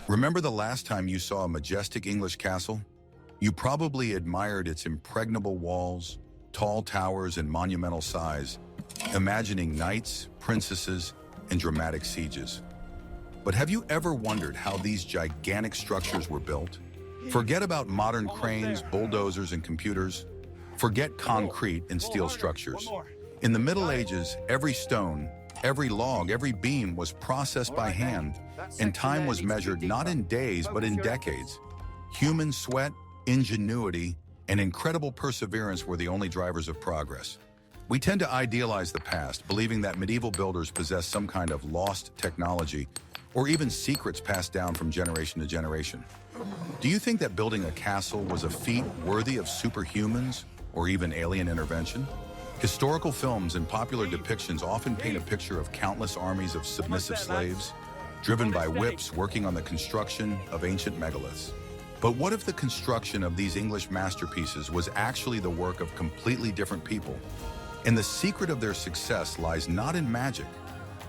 Remember the last time you saw a majestic English castle? You probably admired its impregnable walls, tall towers, and monumental size, imagining knights, princesses, and dramatic sieges. But have you ever wondered how these gigantic structures were built? Forget about modern cranes, bulldozers, and computers. Forget concrete and steel structures. In the Middle Ages, every stone, every log, every beam was processed by hand, and time was measured not in days but in decades. Human sweat, ingenuity, and incredible perseverance were the only drivers of progress. We tend to idealize the past, believing that medieval builders possessed some kind of lost technology or even secrets passed down from generation to generation. Do you think that building a castle was a feat worthy of superhumans or even alien intervention? Historical films and popular depictions often paint a picture of countless armies of submissive slaves, driven by whips working on the construction of ancient megaliths. But what if the construction of these English masterpieces was actually the work of completely different people? And the secret of their success lies not in magic,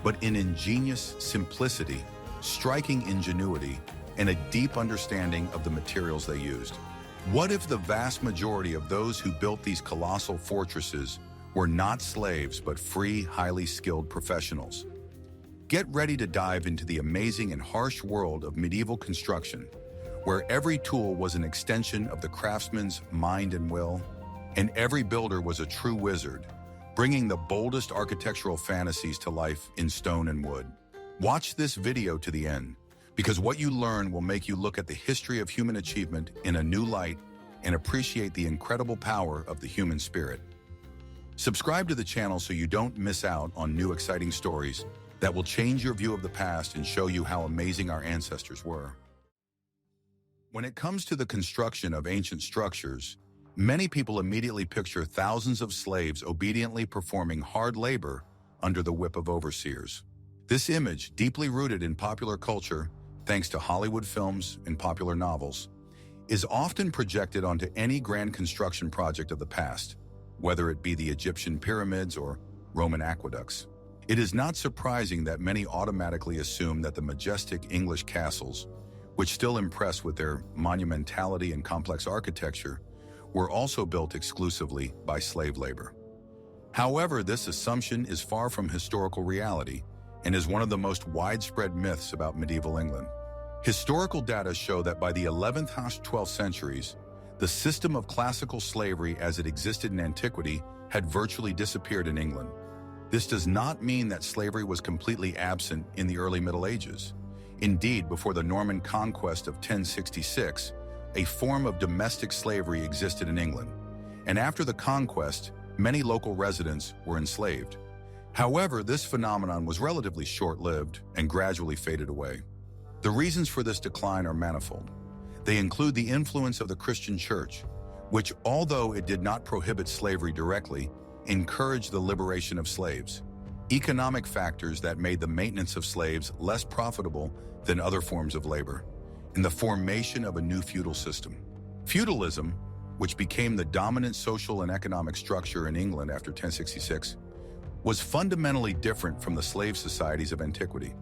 but in ingenious simplicity, striking ingenuity, and a deep understanding of the materials they used. What if the vast majority of those who built these colossal fortresses were not slaves but free, highly skilled professionals? Get ready to dive into the amazing and harsh world of medieval construction, where every tool was an extension of the craftsman's mind and will, and every builder was a true wizard, bringing the boldest architectural fantasies to life in stone and wood. Watch this video to the end, because what you learn will make you look at the history of human achievement in a new light and appreciate the incredible power of the human spirit. Subscribe to the channel so you don't miss out on new exciting stories that will change your view of the past and show you how amazing our ancestors were. When it comes to the construction of ancient structures, many people immediately picture thousands of slaves obediently performing hard labor under the whip of overseers. This image, deeply rooted in popular culture, thanks to Hollywood films and popular novels, is often projected onto any grand construction project of the past, whether it be the Egyptian pyramids or Roman aqueducts. It is not surprising that many automatically assume that the majestic English castles, which still impress with their monumentality and complex architecture, were also built exclusively by slave labor. However, this assumption is far from historical reality and is one of the most widespread myths about medieval England. Historical data show that by the 11th–12th centuries, the system of classical slavery as it existed in antiquity had virtually disappeared in England. This does not mean that slavery was completely absent in the early Middle Ages. Indeed, before the Norman conquest of 1066, a form of domestic slavery existed in England, and after the conquest, many local residents were enslaved. However, this phenomenon was relatively short-lived and gradually faded away. The reasons for this decline are manifold. They include the influence of the Christian Church, which, although it did not prohibit slavery directly, encouraged the liberation of slaves, economic factors that made the maintenance of slaves less profitable than other forms of labor, and the formation of a new feudal system. Feudalism, which became the dominant social and economic structure in England after 1066, was fundamentally different from the slave societies of antiquity.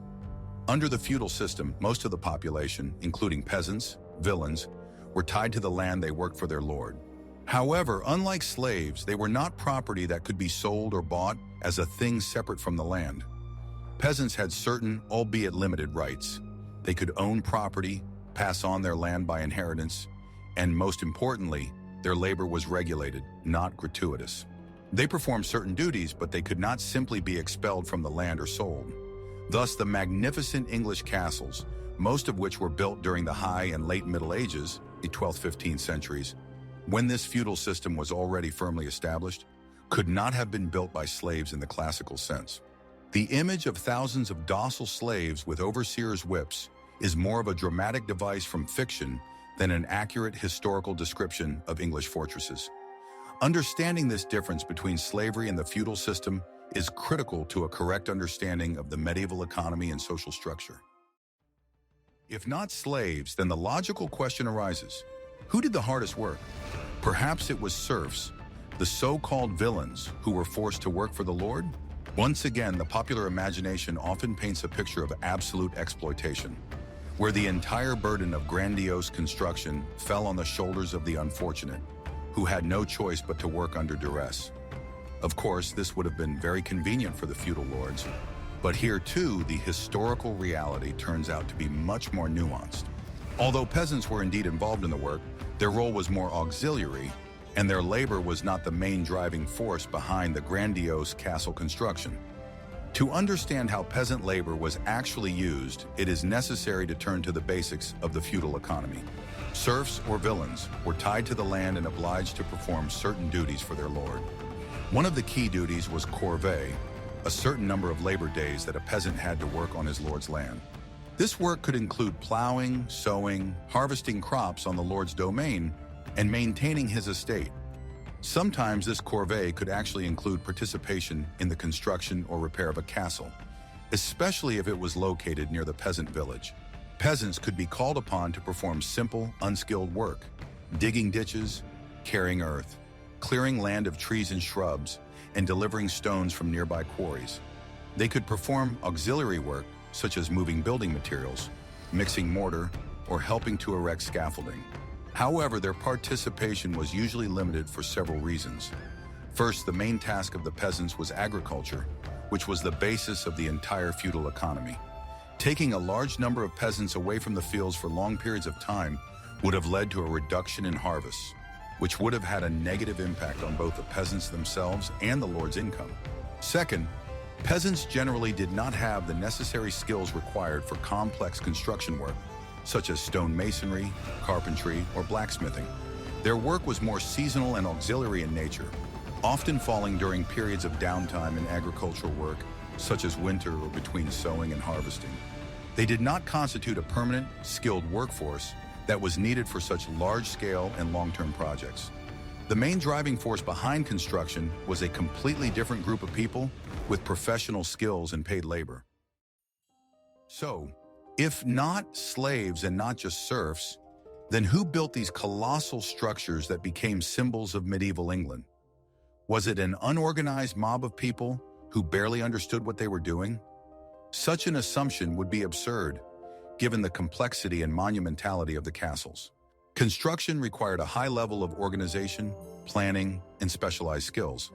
Under the feudal system, most of the population, including peasants, villeins, were tied to the land they worked for their lord. However, unlike slaves, they were not property that could be sold or bought as a thing separate from the land. Peasants had certain, albeit limited, rights. They could own property, pass on their land by inheritance, and most importantly, their labor was regulated, not gratuitous. They performed certain duties, but they could not simply be expelled from the land or sold. Thus, the magnificent English castles, most of which were built during the High and Late Middle Ages, the 12th–15th centuries, when this feudal system was already firmly established, could not have been built by slaves in the classical sense. The image of thousands of docile slaves with overseers' whips is more of a dramatic device from fiction than an accurate historical description of English fortresses. Understanding this difference between slavery and the feudal system is critical to a correct understanding of the medieval economy and social structure. If not slaves, then the logical question arises: who did the hardest work? Perhaps it was serfs, the so-called villains who were forced to work for the Lord? Once again, the popular imagination often paints a picture of absolute exploitation. where the entire burden of grandiose construction fell on the shoulders of the unfortunate, who had no choice but to work under duress. Of course, this would have been very convenient for the feudal lords, but here too, the historical reality turns out to be much more nuanced. Although peasants were indeed involved in the work, their role was more auxiliary, and their labor was not the main driving force behind the grandiose castle construction. To understand how peasant labor was actually used, it is necessary to turn to the basics of the feudal economy. Serfs or villeins were tied to the land and obliged to perform certain duties for their lord. One of the key duties was corvée, a certain number of labor days that a peasant had to work on his lord's land. This work could include plowing, sowing, harvesting crops on the lord's domain, and maintaining his estate. Sometimes this corvée could actually include participation in the construction or repair of a castle, especially if it was located near the peasant village. Peasants could be called upon to perform simple, unskilled work, digging ditches, carrying earth, clearing land of trees and shrubs, and delivering stones from nearby quarries. They could perform auxiliary work, such as moving building materials, mixing mortar, or helping to erect scaffolding. However, their participation was usually limited for several reasons. First, the main task of the peasants was agriculture, which was the basis of the entire feudal economy. Taking a large number of peasants away from the fields for long periods of time would have led to a reduction in harvests, which would have had a negative impact on both the peasants themselves and the lord's income. Second, peasants generally did not have the necessary skills required for complex construction work, such as stone masonry, carpentry, or blacksmithing. Their work was more seasonal and auxiliary in nature, often falling during periods of downtime in agricultural work, such as winter or between sowing and harvesting. They did not constitute a permanent, skilled workforce that was needed for such large-scale and long-term projects. The main driving force behind construction was a completely different group of people with professional skills and paid labor. So, if not slaves and not just serfs, then who built these colossal structures that became symbols of medieval England? Was it an unorganized mob of people who barely understood what they were doing? Such an assumption would be absurd, given the complexity and monumentality of the castles. Construction required a high level of organization, planning, and specialized skills.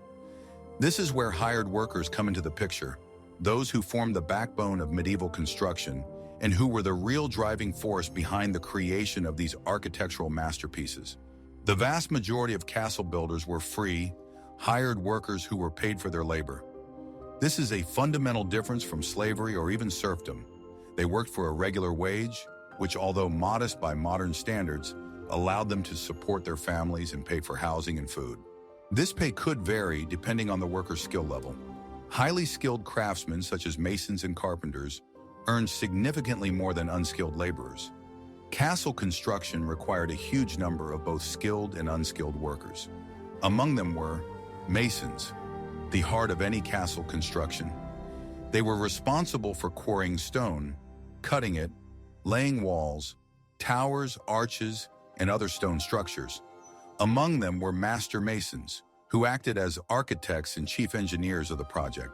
This is where hired workers come into the picture, those who formed the backbone of medieval construction and who were the real driving force behind the creation of these architectural masterpieces. The vast majority of castle builders were free, hired workers who were paid for their labor. This is a fundamental difference from slavery or even serfdom. They worked for a regular wage, which, although modest by modern standards, allowed them to support their families and pay for housing and food. This pay could vary depending on the worker's skill level. Highly skilled craftsmen, such as masons and carpenters, earned significantly more than unskilled laborers. Castle construction required a huge number of both skilled and unskilled workers. Among them were masons, the heart of any castle construction. They were responsible for quarrying stone, cutting it, laying walls, towers, arches, and other stone structures. Among them were master masons, who acted as architects and chief engineers of the project.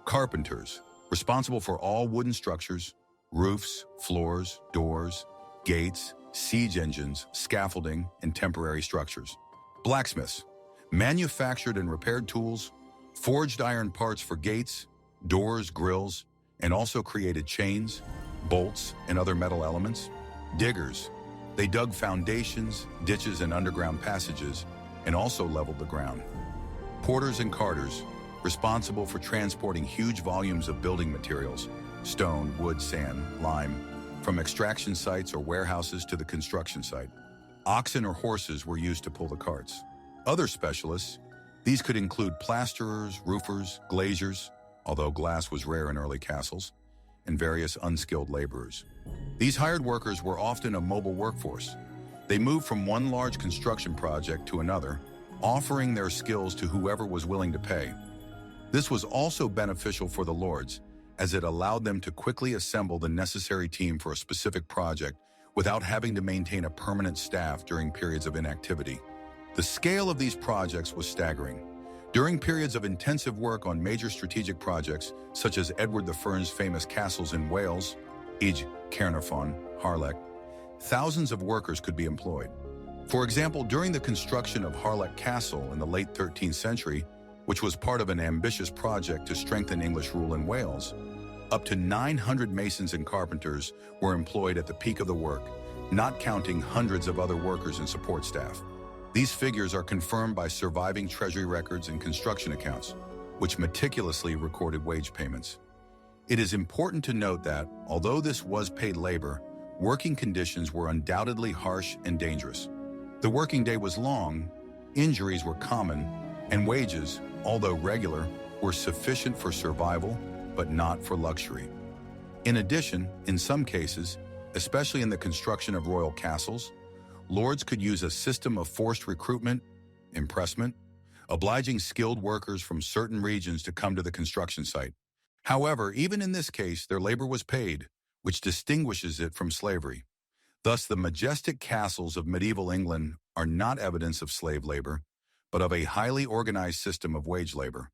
Carpenters, responsible for all wooden structures, roofs, floors, doors, gates, siege engines, scaffolding, and temporary structures. Blacksmiths, manufactured and repaired tools, forged iron parts for gates, doors, grills, and also created chains, bolts, and other metal elements. Diggers, they dug foundations, ditches, and underground passages, and also leveled the ground. Porters and carters, responsible for transporting huge volumes of building materials, stone, wood, sand, lime, from extraction sites or warehouses to the construction site. Oxen or horses were used to pull the carts. Other specialists, these could include plasterers, roofers, glaziers, although glass was rare in early castles, and various unskilled laborers. These hired workers were often a mobile workforce. They moved from one large construction project to another, offering their skills to whoever was willing to pay. This was also beneficial for the lords, as it allowed them to quickly assemble the necessary team for a specific project without having to maintain a permanent staff during periods of inactivity. The scale of these projects was staggering. During periods of intensive work on major strategic projects, such as Edward the First's famous castles in Wales, e.g. Caernarfon, Harlech, thousands of workers could be employed. For example, during the construction of Harlech Castle in the late 13th century, which was part of an ambitious project to strengthen English rule in Wales, up to 900 masons and carpenters were employed at the peak of the work, not counting hundreds of other workers and support staff. These figures are confirmed by surviving treasury records and construction accounts, which meticulously recorded wage payments. It is important to note that, although this was paid labor, working conditions were undoubtedly harsh and dangerous. The working day was long, injuries were common, and wages, although regular, were sufficient for survival, but not for luxury. In addition, in some cases, especially in the construction of royal castles, lords could use a system of forced recruitment, impressment, obliging skilled workers from certain regions to come to the construction site. However, even in this case, their labor was paid, which distinguishes it from slavery. Thus, the majestic castles of medieval England are not evidence of slave labor, but of a highly organized system of wage labor,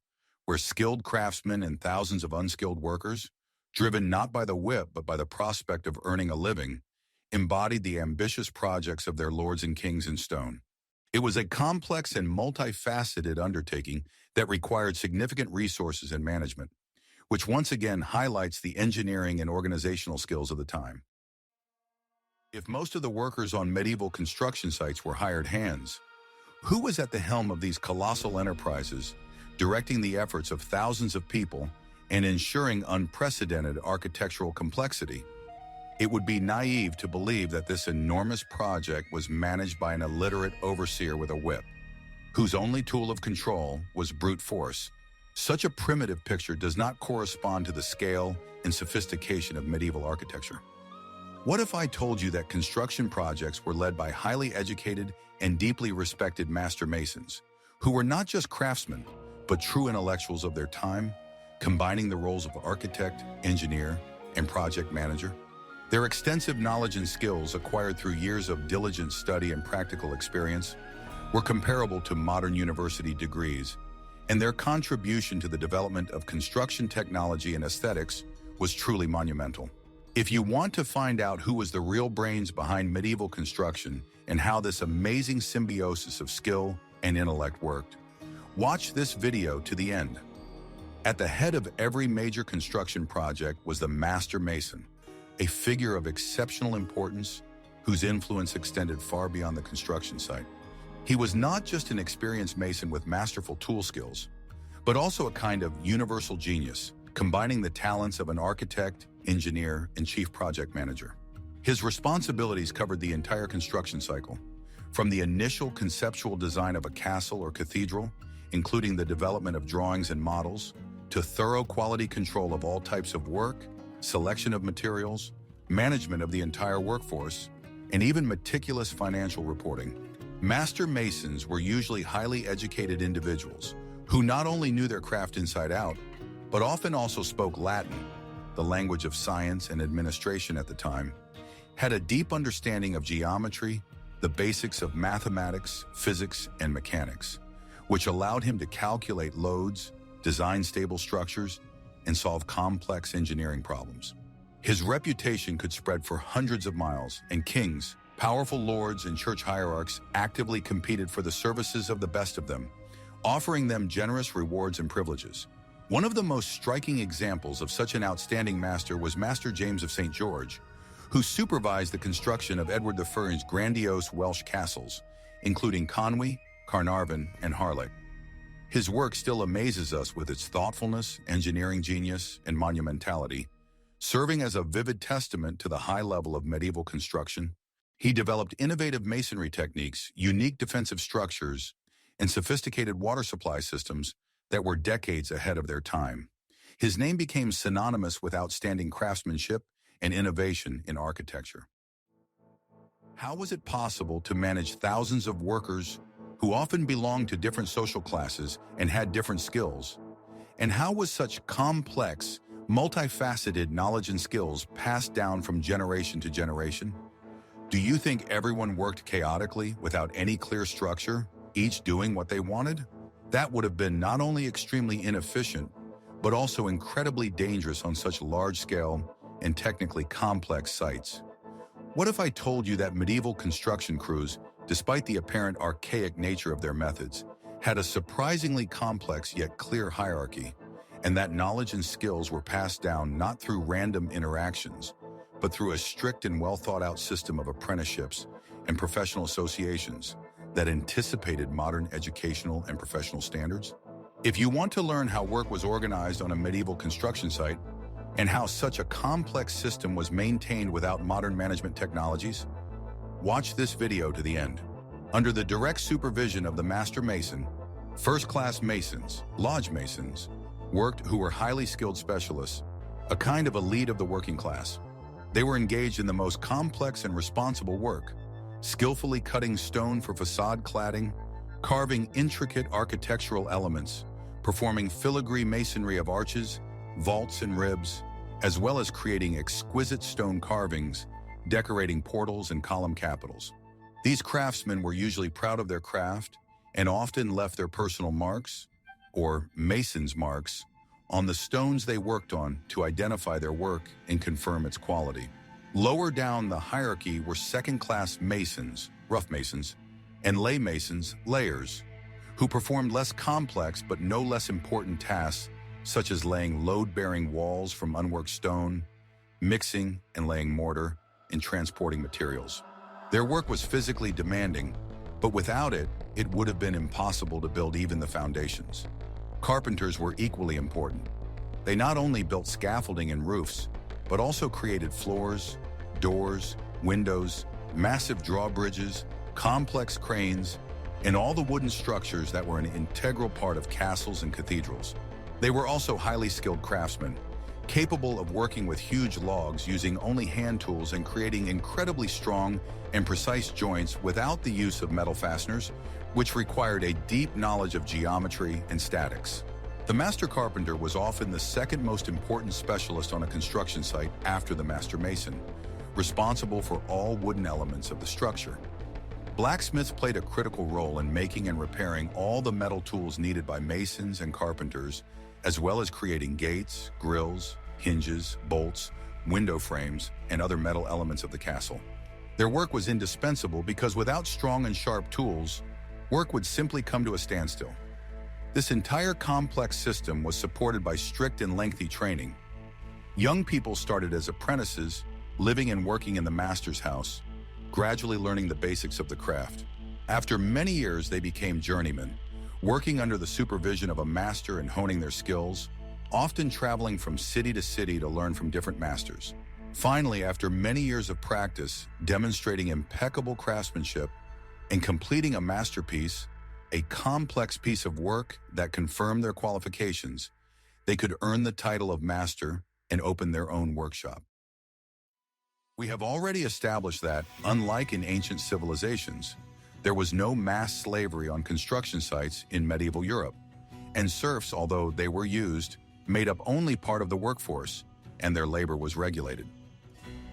where skilled craftsmen and thousands of unskilled workers, driven not by the whip but by the prospect of earning a living, embodied the ambitious projects of their lords and kings in stone. It was a complex and multifaceted undertaking that required significant resources and management, which once again highlights the engineering and organizational skills of the time. If most of the workers on medieval construction sites were hired hands, who was at the helm of these colossal enterprises, directing the efforts of thousands of people and ensuring unprecedented architectural complexity? It would be naive to believe that this enormous project was managed by an illiterate overseer with a whip, whose only tool of control was brute force. Such a primitive picture does not correspond to the scale and sophistication of medieval architecture. What if I told you that construction projects were led by highly educated and deeply respected master masons, who were not just craftsmen, but true intellectuals of their time, combining the roles of architect, engineer, and project manager? Their extensive knowledge and skills acquired through years of diligent study and practical experience were comparable to modern university degrees, and their contribution to the development of construction technology and aesthetics was truly monumental. If you want to find out who was the real brains behind medieval construction and how this amazing symbiosis of skill and intellect worked, watch this video to the end. At the head of every major construction project was the master mason, a figure of exceptional importance whose influence extended far beyond the construction site. He was not just an experienced mason with masterful tool skills, but also a kind of universal genius, combining the talents of an architect, engineer, and chief project manager. His responsibilities covered the entire construction cycle, from the initial conceptual design of a castle or cathedral, including the development of drawings and models, to thorough quality control of all types of work, selection of materials, management of the entire workforce, and even meticulous financial reporting. Master masons were usually highly educated individuals who not only knew their craft inside out, but often also spoke Latin, the language of science and administration at the time, had a deep understanding of geometry, the basics of mathematics, physics, and mechanics, which allowed him to calculate loads, design stable structures, and solve complex engineering problems. His reputation could spread for hundreds of miles, and kings, powerful lords, and church hierarchs actively competed for the services of the best of them, offering them generous rewards and privileges. One of the most striking examples of such an outstanding master was Master James of St. George, who supervised the construction of Edward I's grandiose Welsh castles, including Conwy, Caernarfon, and Harlech. His work still amazes us with its thoughtfulness, engineering genius, and monumentality. Serving as a vivid testament to the high level of medieval construction, he developed innovative masonry techniques, unique defensive structures, and sophisticated water supply systems that were decades ahead of their time. His name became synonymous with outstanding craftsmanship and innovation in architecture. How was it possible to manage thousands of workers who often belonged to different social classes and had different skills? And how was such complex, multifaceted knowledge and skills passed down from generation to generation? Do you think everyone worked chaotically without any clear structure, each doing what they wanted? That would have been not only extremely inefficient, but also incredibly dangerous on such large-scale and technically complex sites. What if I told you that medieval construction crews, despite the apparent archaic nature of their methods, had a surprisingly complex yet clear hierarchy, and that knowledge and skills were passed down not through random interactions, but through a strict and well-thought-out system of apprenticeships and professional associations that anticipated modern educational and professional standards? If you want to learn how work was organized on a medieval construction site and how such a complex system was maintained without modern management technologies, watch this video to the end. Under the direct supervision of the master mason, first-class masons, lodge masons, worked who were highly skilled specialists, a kind of elite of the working class. They were engaged in the most complex and responsible work, skillfully cutting stone for facade cladding, carving intricate architectural elements, performing filigree masonry of arches, vaults, and ribs, as well as creating exquisite stone carvings, decorating portals and column capitals. These craftsmen were usually proud of their craft and often left their personal marks, or mason's marks, on the stones they worked on to identify their work and confirm its quality. Lower down the hierarchy were second-class masons, rough masons, and lay masons, layers, who performed less complex but no less important tasks such as laying load-bearing walls from unworked stone, mixing and laying mortar, and transporting materials. Their work was physically demanding, but without it, it would have been impossible to build even the foundations. Carpenters were equally important. They not only built scaffolding and roofs, but also created floors, doors, windows, massive drawbridges, complex cranes, and all the wooden structures that were an integral part of castles and cathedrals. They were also highly skilled craftsmen, capable of working with huge logs using only hand tools and creating incredibly strong and precise joints without the use of metal fasteners, which required a deep knowledge of geometry and statics. The master carpenter was often the second most important specialist on a construction site after the master mason, responsible for all wooden elements of the structure. Blacksmiths played a critical role in making and repairing all the metal tools needed by masons and carpenters, as well as creating gates, grills, hinges, bolts, window frames, and other metal elements of the castle. Their work was indispensable because without strong and sharp tools, work would simply come to a standstill. This entire complex system was supported by strict and lengthy training. Young people started as apprentices, living and working in the master's house, gradually learning the basics of the craft. After many years, they became journeymen, working under the supervision of a master and honing their skills, often traveling from city to city to learn from different masters. Finally, after many years of practice, demonstrating impeccable craftsmanship, and completing a masterpiece, a complex piece of work that confirmed their qualifications, they could earn the title of master and open their own workshop. We have already established that, unlike in ancient civilizations, there was no mass slavery on construction sites in medieval Europe, and serfs, although they were used, made up only part of the workforce, and their labor was regulated.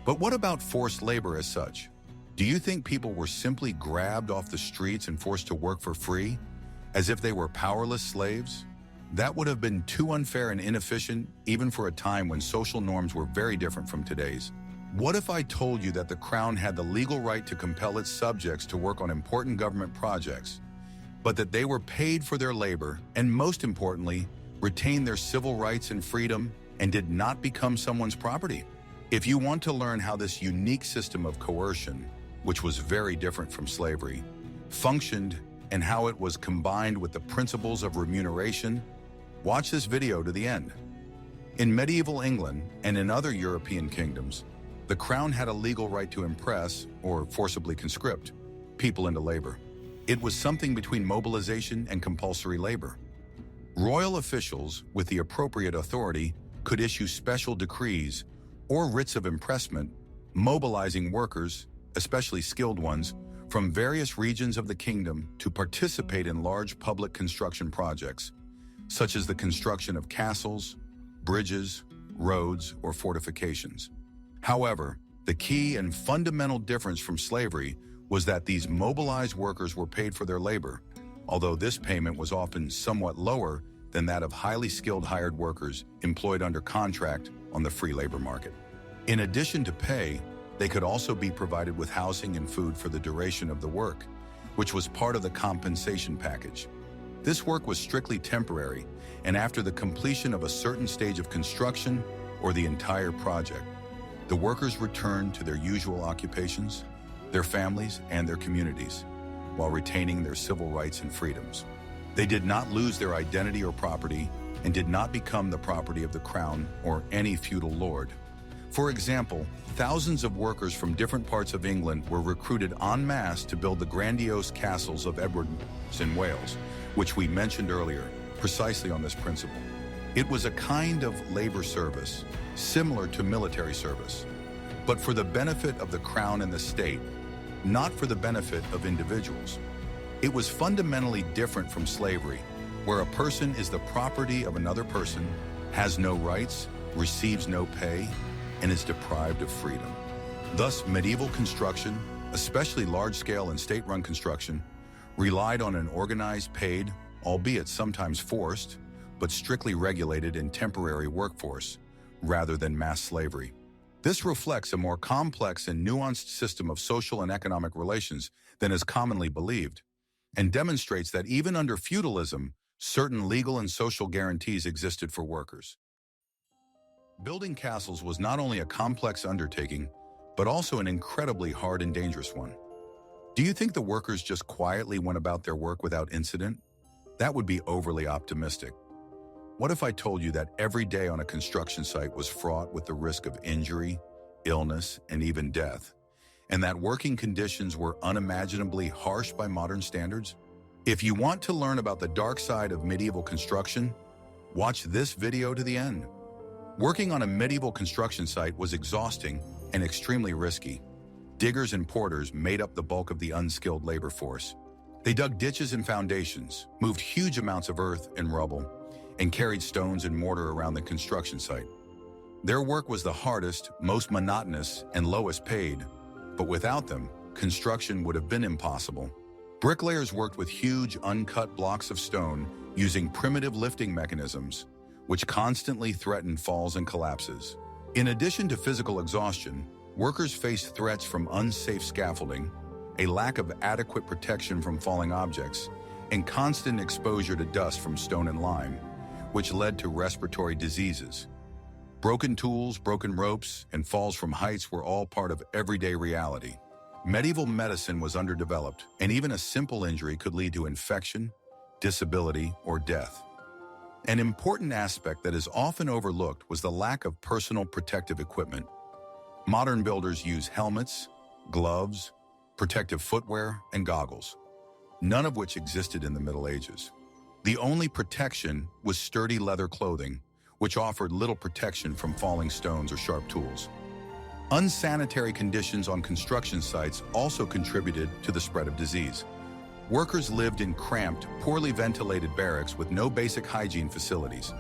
But what about forced labor as such? Do you think people were simply grabbed off the streets and forced to work for free, as if they were powerless slaves? That would have been too unfair and inefficient, even for a time when social norms were very different from today's. What if I told you that the crown had the legal right to compel its subjects to work on important government projects, but that they were paid for their labor and, most importantly, retained their civil rights and freedom and did not become someone's property? If you want to learn how this unique system of coercion, which was very different from slavery, functioned and how it was combined with the principles of remuneration, watch this video to the end. In medieval England and in other European kingdoms, the crown had a legal right to impress, or forcibly conscript, people into labor. It was something between mobilization and compulsory labor. Royal officials, with the appropriate authority, could issue special decrees or writs of impressment, mobilizing workers, especially skilled ones, from various regions of the kingdom to participate in large public construction projects, such as the construction of castles, bridges, roads, or fortifications. However, the key and fundamental difference from slavery was that these mobilized workers were paid for their labor, although this payment was often somewhat lower than that of highly skilled hired workers employed under contract on the free labor market. In addition to pay, They could also be provided with housing and food for the duration of the work, which was part of the compensation package. This work was strictly temporary, and after the completion of a certain stage of construction or the entire project, the workers returned to their usual occupations, their families, and their communities, while retaining their civil rights and freedoms. They did not lose their identity or property and did not become the property of the crown or any feudal lord. For example, thousands of workers from different parts of England were recruited en masse to build the grandiose castles of Edward in Wales, which we mentioned earlier, precisely on this principle. It was a kind of labor service, similar to military service, but for the benefit of the crown and the state, not for the benefit of individuals. It was fundamentally different from slavery, where a person is the property of another person, has no rights, receives no pay, and is deprived of freedom. Thus, medieval construction, especially large-scale and state-run construction, relied on an organized, paid, albeit sometimes forced, but strictly regulated and temporary workforce, rather than mass slavery. This reflects a more complex and nuanced system of social and economic relations than is commonly believed, and demonstrates that even under feudalism, certain legal and social guarantees existed for workers. Building castles was not only a complex undertaking, but also an incredibly hard and dangerous one. Do you think the workers just quietly went about their work without incident? That would be overly optimistic. What if I told you that every day on a construction site was fraught with the risk of injury, illness, and even death, and that working conditions were unimaginably harsh by modern standards? If you want to learn about the dark side of medieval construction, watch this video to the end. Working on a medieval construction site was exhausting and extremely risky. Diggers and porters made up the bulk of the unskilled labor force. They dug ditches and foundations, moved huge amounts of earth and rubble, and carried stones and mortar around the construction site. Their work was the hardest, most monotonous, and lowest paid, but without them, construction would have been impossible. Bricklayers worked with huge, uncut blocks of stone using primitive lifting mechanisms, which constantly threatened falls and collapses. In addition to physical exhaustion, workers faced threats from unsafe scaffolding, a lack of adequate protection from falling objects, and constant exposure to dust from stone and lime, which led to respiratory diseases. Broken tools, broken ropes, and falls from heights were all part of everyday reality. Medieval medicine was underdeveloped, and even a simple injury could lead to infection, disability, or death. An important aspect that is often overlooked was the lack of personal protective equipment. Modern builders use helmets, gloves, protective footwear, and goggles, none of which existed in the Middle Ages. The only protection was sturdy leather clothing, which offered little protection from falling stones or sharp tools. Unsanitary conditions on construction sites also contributed to the spread of disease. Workers lived in cramped, poorly ventilated barracks with no basic hygiene facilities.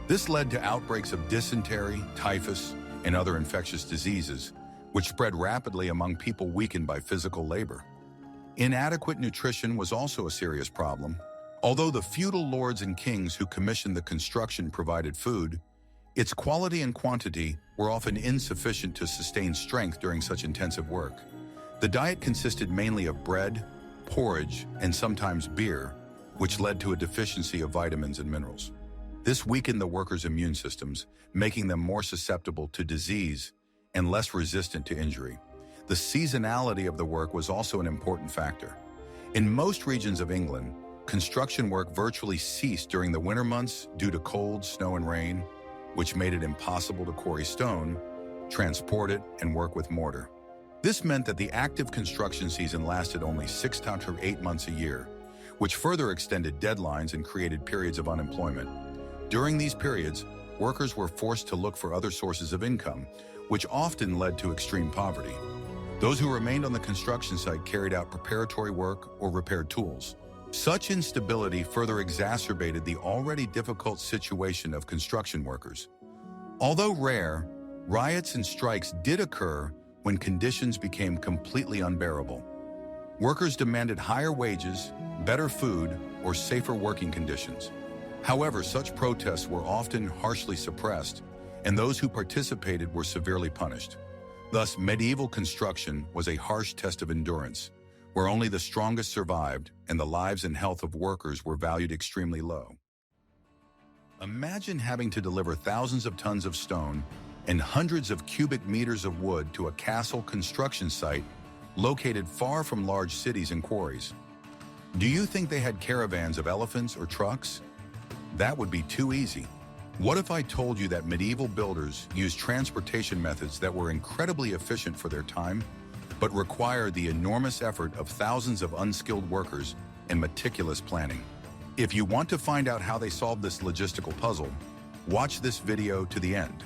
This led to outbreaks of dysentery, typhus, and other infectious diseases, which spread rapidly among people weakened by physical labor. Inadequate nutrition was also a serious problem. Although the feudal lords and kings who commissioned the construction provided food, its quality and quantity were often insufficient to sustain strength during such intensive work. The diet consisted mainly of bread, porridge, and sometimes beer, which led to a deficiency of vitamins and minerals. This weakened the workers' immune systems, making them more susceptible to disease and less resistant to injury. The seasonality of the work was also an important factor. In most regions of England, construction work virtually ceased during the winter months due to cold, snow, and rain, which made it impossible to quarry stone, transport it, and work with mortar. This meant that the active construction season lasted only 6 to 8 months a year, which further extended deadlines and created periods of unemployment. During these periods, workers were forced to look for other sources of income, which often led to extreme poverty. Those who remained on the construction site carried out preparatory work or repaired tools. Such instability further exacerbated the already difficult situation of construction workers. Although rare, riots and strikes did occur when conditions became completely unbearable. Workers demanded higher wages, better food, or safer working conditions. However, such protests were often harshly suppressed, and those who participated were severely punished. Thus, medieval construction was a harsh test of endurance, where only the strongest survived and the lives and health of workers were valued extremely low. Imagine having to deliver thousands of tons of stone and hundreds of cubic meters of wood to a castle construction site located far from large cities and quarries. Do you think they had caravans of elephants or trucks? That would be too easy. What if I told you that medieval builders used transportation methods that were incredibly efficient for their time, but required the enormous effort of thousands of unskilled workers and meticulous planning? If you want to find out how they solved this logistical puzzle, watch this video to the end.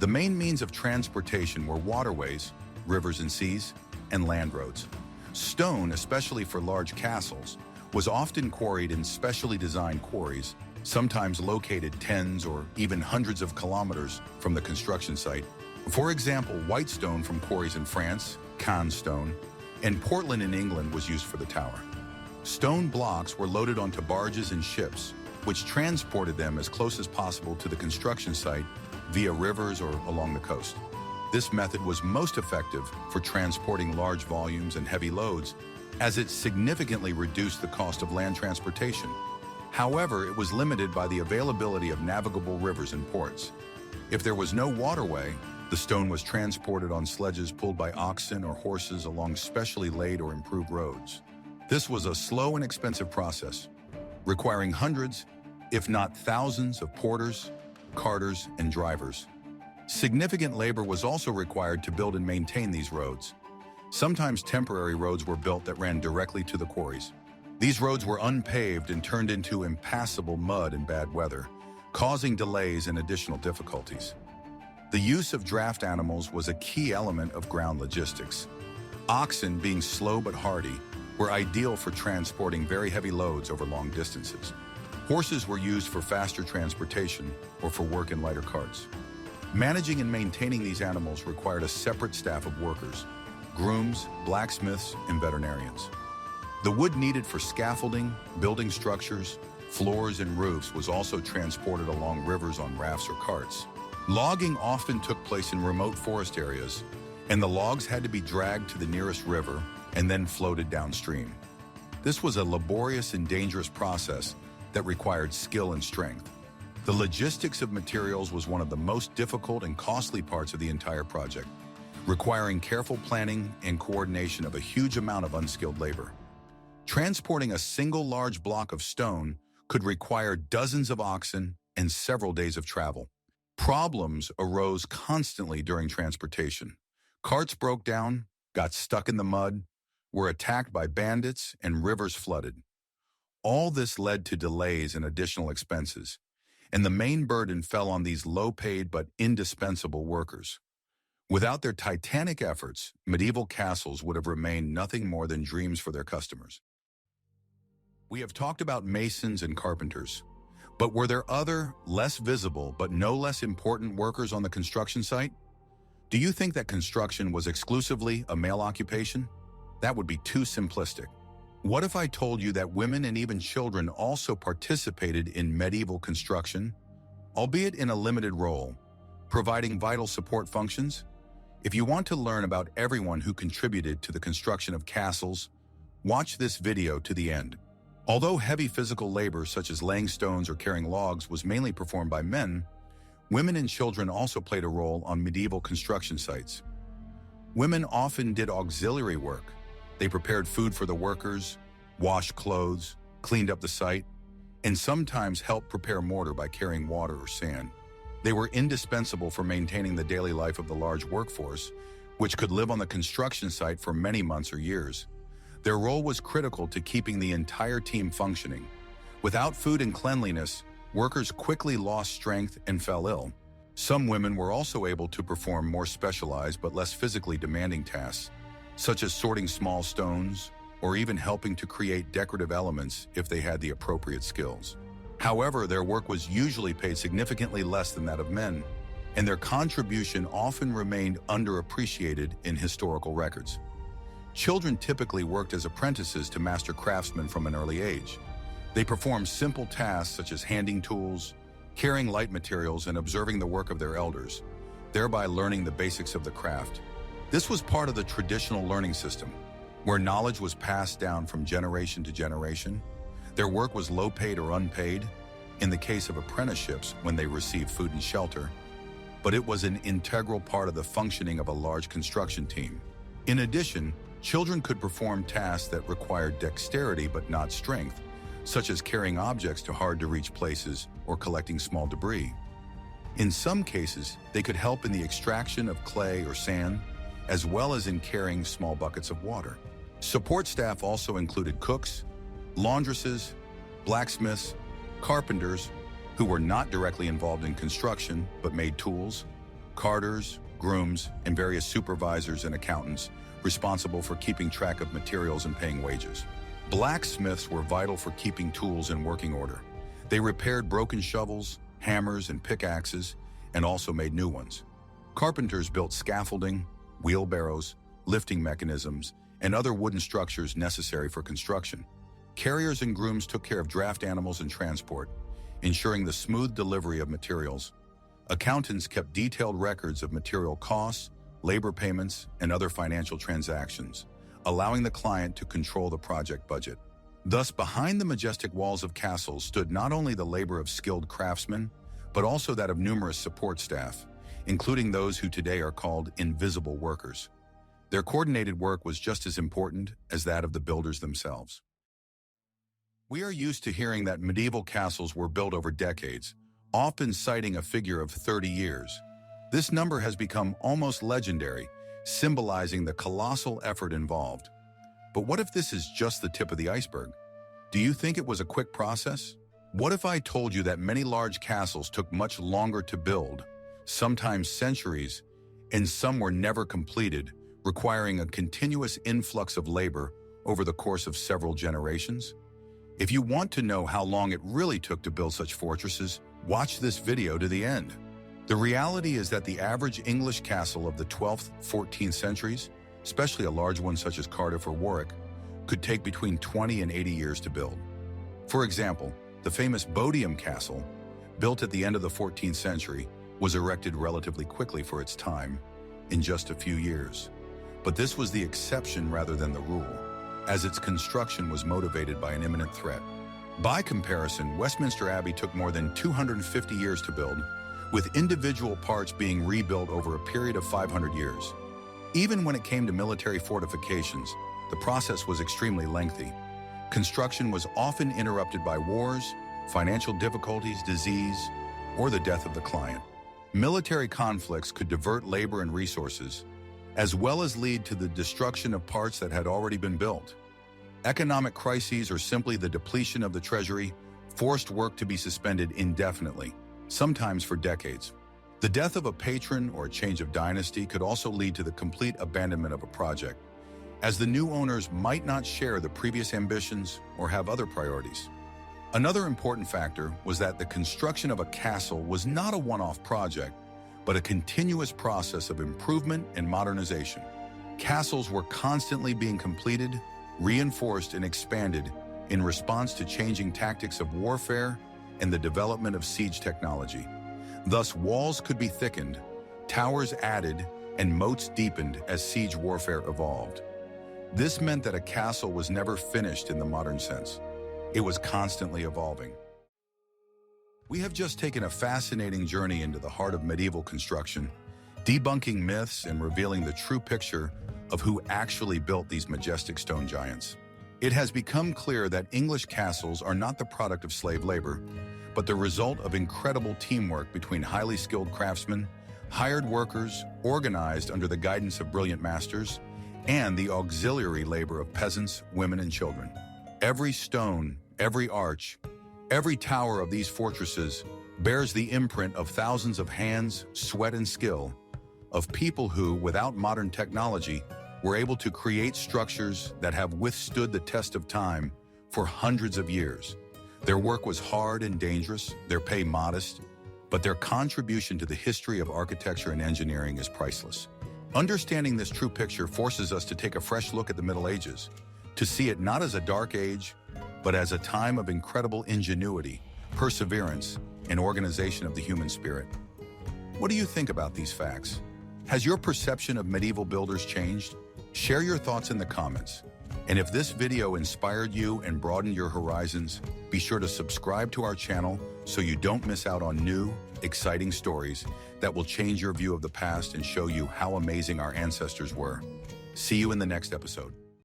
The main means of transportation were waterways, rivers and seas, and land roads. Stone, especially for large castles, was often quarried in specially designed quarries, sometimes located tens or even hundreds of kilometers from the construction site. For example, white stone from quarries in France, Caen stone, and Portland in England was used for the tower. Stone blocks were loaded onto barges and ships, which transported them as close as possible to the construction site via rivers or along the coast. This method was most effective for transporting large volumes and heavy loads, as it significantly reduced the cost of land transportation. However, it was limited by the availability of navigable rivers and ports. If there was no waterway, the stone was transported on sledges pulled by oxen or horses along specially laid or improved roads. This was a slow and expensive process, requiring hundreds, if not thousands, of porters, carters, and drivers. Significant labor was also required to build and maintain these roads. Sometimes temporary roads were built that ran directly to the quarries. These roads were unpaved and turned into impassable mud in bad weather, causing delays and additional difficulties. The use of draft animals was a key element of ground logistics. Oxen, being slow but hardy, were ideal for transporting very heavy loads over long distances. Horses were used for faster transportation or for work in lighter carts. Managing and maintaining these animals required a separate staff of workers: grooms, blacksmiths, and veterinarians. The wood needed for scaffolding, building structures, floors, and roofs was also transported along rivers on rafts or carts. Logging often took place in remote forest areas, and the logs had to be dragged to the nearest river and then floated downstream. This was a laborious and dangerous process that required skill and strength. The logistics of materials was one of the most difficult and costly parts of the entire project, requiring careful planning and coordination of a huge amount of unskilled labor. Transporting a single large block of stone could require dozens of oxen and several days of travel. Problems arose constantly during transportation. Carts broke down, got stuck in the mud, were attacked by bandits, and rivers flooded. All this led to delays and additional expenses, and the main burden fell on these low-paid but indispensable workers. Without their titanic efforts, medieval castles would have remained nothing more than dreams for their customers. We have talked about masons and carpenters, but were there other, less visible but no less important workers on the construction site? Do you think that construction was exclusively a male occupation? That would be too simplistic. What if I told you that women and even children also participated in medieval construction, albeit in a limited role, providing vital support functions? If you want to learn about everyone who contributed to the construction of castles, watch this video to the end. Although heavy physical labor such as laying stones or carrying logs was mainly performed by men, women and children also played a role on medieval construction sites. Women often did auxiliary work. They prepared food for the workers, washed clothes, cleaned up the site, and sometimes helped prepare mortar by carrying water or sand. They were indispensable for maintaining the daily life of the large workforce, which could live on the construction site for many months or years. Their role was critical to keeping the entire team functioning. Without food and cleanliness, workers quickly lost strength and fell ill. Some women were also able to perform more specialized but less physically demanding tasks, such as sorting small stones or even helping to create decorative elements if they had the appropriate skills. However, their work was usually paid significantly less than that of men, and their contribution often remained underappreciated in historical records. Children typically worked as apprentices to master craftsmen from an early age. They performed simple tasks such as handing tools, carrying light materials, and observing the work of their elders, thereby learning the basics of the craft. This was part of the traditional learning system, where knowledge was passed down from generation to generation. Their work was low-paid or unpaid, in the case of apprenticeships when they received food and shelter, but it was an integral part of the functioning of a large construction team. In addition, children could perform tasks that required dexterity but not strength, such as carrying objects to hard-to-reach places or collecting small debris. In some cases, they could help in the extraction of clay or sand, as well as in carrying small buckets of water. Support staff also included cooks, laundresses, blacksmiths, carpenters, who were not directly involved in construction but made tools, carters, grooms, and various supervisors and accountants responsible for keeping track of materials and paying wages. Blacksmiths were vital for keeping tools in working order. They repaired broken shovels, hammers, and pickaxes, and also made new ones. Carpenters built scaffolding, wheelbarrows, lifting mechanisms, and other wooden structures necessary for construction. Carriers and grooms took care of draft animals and transport, ensuring the smooth delivery of materials. Accountants kept detailed records of material costs, labor payments, and other financial transactions, allowing the client to control the project budget. Thus, behind the majestic walls of castles stood not only the labor of skilled craftsmen, but also that of numerous support staff, including those who today are called invisible workers. Their coordinated work was just as important as that of the builders themselves. We are used to hearing that medieval castles were built over decades, often citing a figure of 30 years. This number has become almost legendary, symbolizing the colossal effort involved. But what if this is just the tip of the iceberg? Do you think it was a quick process? What if I told you that many large castles took much longer to build, sometimes centuries, and some were never completed, requiring a continuous influx of labor over the course of several generations? If you want to know how long it really took to build such fortresses, watch this video to the end. The reality is that the average English castle of the 12th, 14th centuries, especially a large one such as Cardiff or Warwick, could take between 20 and 80 years to build. For example, the famous Bodiam Castle, built at the end of the 14th century, was erected relatively quickly for its time, in just a few years. But this was the exception rather than the rule, as its construction was motivated by an imminent threat. By comparison, Westminster Abbey took more than 250 years to build, with individual parts being rebuilt over a period of 500 years. Even when it came to military fortifications, the process was extremely lengthy. Construction was often interrupted by wars, financial difficulties, disease, or the death of the client. Military conflicts could divert labor and resources, as well as lead to the destruction of parts that had already been built. Economic crises or simply the depletion of the treasury forced work to be suspended indefinitely, sometimes for decades. The death of a patron or a change of dynasty could also lead to the complete abandonment of a project, as the new owners might not share the previous ambitions or have other priorities. Another important factor was that the construction of a castle was not a one-off project, but a continuous process of improvement and modernization. Castles were constantly being completed, reinforced, and expanded in response to changing tactics of warfare and the development of siege technology. Thus, walls could be thickened, towers added, and moats deepened as siege warfare evolved. This meant that a castle was never finished in the modern sense. It was constantly evolving. We have just taken a fascinating journey into the heart of medieval construction, debunking myths and revealing the true picture of who actually built these majestic stone giants. It has become clear that English castles are not the product of slave labor, but the result of incredible teamwork between highly skilled craftsmen, hired workers, organized under the guidance of brilliant masters, and the auxiliary labor of peasants, women, and children. Every stone, every arch, every tower of these fortresses bears the imprint of thousands of hands, sweat, and skill, of people who, without modern technology, were able to create structures that have withstood the test of time for hundreds of years. Their work was hard and dangerous, their pay modest, but their contribution to the history of architecture and engineering is priceless. Understanding this true picture forces us to take a fresh look at the Middle Ages, to see it not as a dark age, but as a time of incredible ingenuity, perseverance, and organization of the human spirit. What do you think about these facts? Has your perception of medieval builders changed? Share your thoughts in the comments. And if this video inspired you and broadened your horizons, be sure to subscribe to our channel so you don't miss out on new, exciting stories that will change your view of the past and show you how amazing our ancestors were. See you in the next episode.